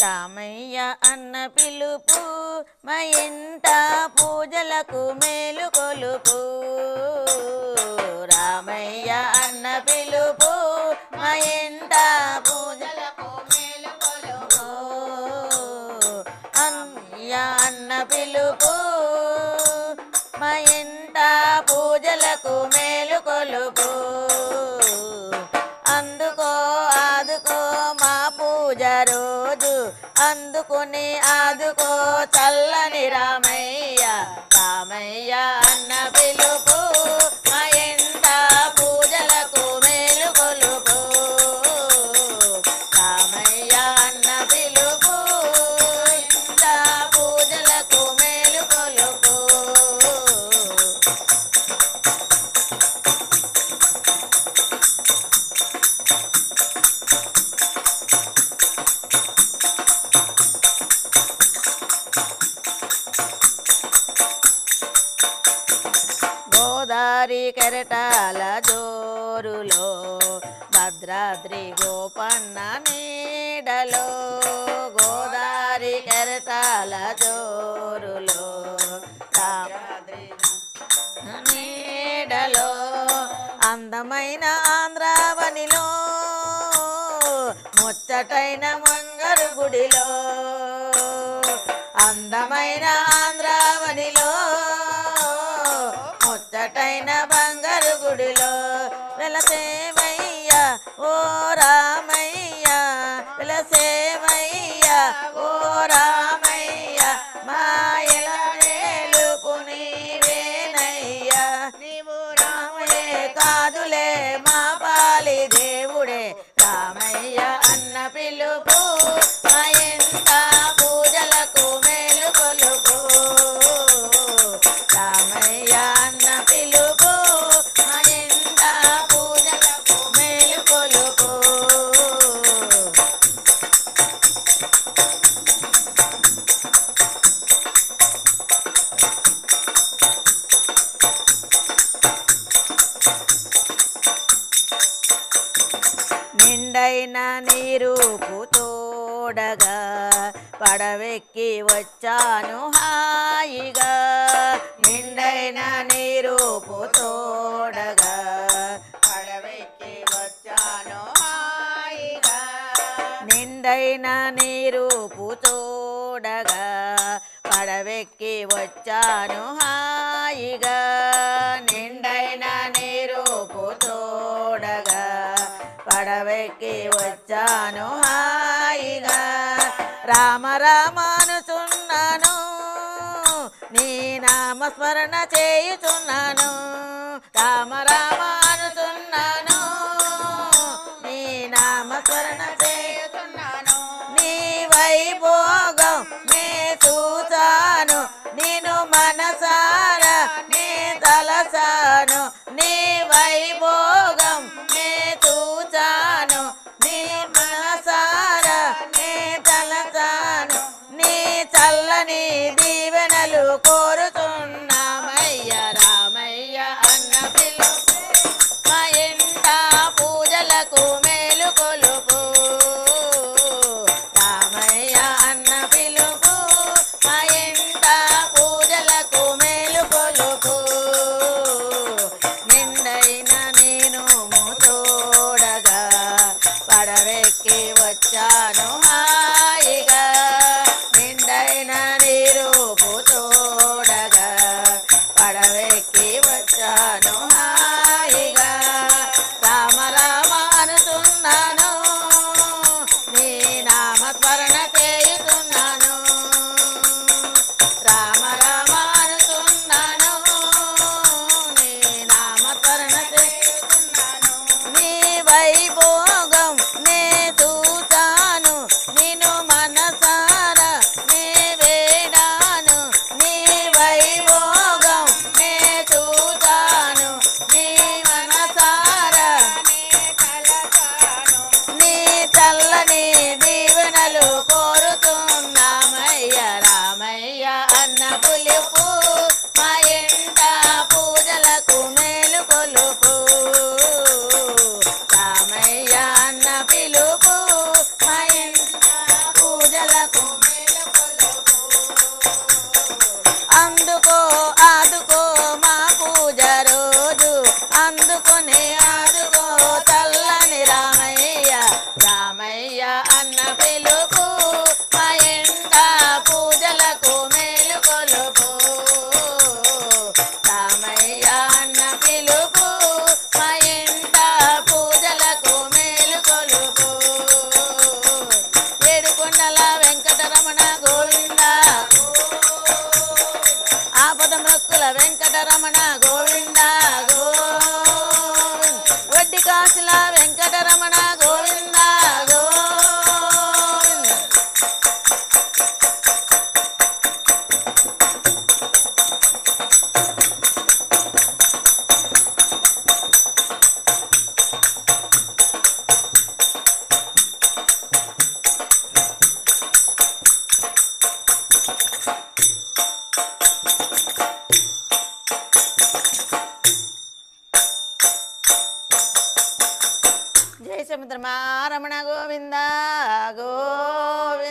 రామయ్య అన్న పిలుపు మా ఇంట పూజలకు మేలు కొలుపు రామయ్య అన్న పిలుపు మా ఇంట పూజలకు మేలు కొలుపు అన్నయ్య అన్న పిలుపు మా ఇంట పూజలకు మేలు కొలుపు అందుకో ఆదుకో మా పూజ రోజు అందుకుని ఆదుకో చల్లని రామయ్య రామయ్య అన్న పిలుపు మా ఇంట పూజలకు మేలు కొలుపు రామయ్య అన్న పిలుపు ఇంట పూజలకు మేలు కొలుపు గోదారి కెరటాల జోరులో భద్రాద్రి గోపన్న నీడలో గోదారి కెరటాల జోరులో భద్రాద్రి నీడలో అందమైన ఆంధ్రావనిలో ముచ్చటైన మంగరు గుడిలో అందమైన ఆంధ్రావనిలో ముచ్చటైన బంగారు గుడిలో వెలసేవయ్య ఓ రామయ్య వెలసేవయ్య ఓ రామయ్య మాయల నేలుపు నీవేనయ్య నీవు రాముడే కాదులే మా పాలి దేవుడే రామయ్య అన్న పిలుపు మా ఇంట పూజలకు మేలు కొలుపు రామయ్య అన్న పిలుపు మా ఇంట పూజలకు మేలు కొలుపు నిండైన నీరూపు తోడగా పడవెక్కి వచ్చాను హాయిగా నిండైన నీరూపు తోడగా పడవెక్కి వచ్చాను హాయిగా నిండైన నీరూపు తోడగా పడవెక్కి వచ్చాను హాయిగా నిండైన నీరూపు తోడగా పడవెక్కి వచ్చాను హాయిగా రామ రామ అనుచున్నాను నీ నామస్మరణ చేయుచున్నాను రామ రామ అనుచున్నాను నీ నామస్మరణ చేయుచున్నాను నీ వైభోగం నే చూచాను నేను మనసారా నే తలసాను నీ వైభోగం నే చూచాను నీ మనసారా నే తలసాను నీ చల్లని దీవెనలు కోరుతున్నామయ్య రామయ్య అన్న పిలుపు మా ఇంట పూజలకు మేలు కొలుపు రామయ్య అన్న పిలుపు మా ఇంట పూజలకు మేలు కొలుపు నిండైన నేను తోడగా పడవెక్కి వచ్చాను హాయిగా నిండైన నీరూపు తోడగా పడవెక్కి వచ్చాను హాయిగా రామ రామ అనుచున్నాను నీ నామస్మరణ చేయుతున్నాను రామ రామ అనుచున్నాను నీ నామస్మరణ చేయుతున్నాను నీ వైభోగం నే చూచాను ఆదుకొని ఆదుకో చల్లని రామయ్య రామయ్య అన్న పిలుపు మా ఎండ పూజలకు మేలు కొలుపు రామయ్య అన్న పిలుపు మా ఎండ పూజలకు మేలు కొలుపు ఏడుకొండల వెంకటరమణ గోవింద ఆపద మృక్కుల వెంకటరమణ గోవింద గోవింద వడ్డి కాసుల వెంకటరమణ గోవింద గోవింద జయ సముద్రమా రమణ గోవింద గోవింద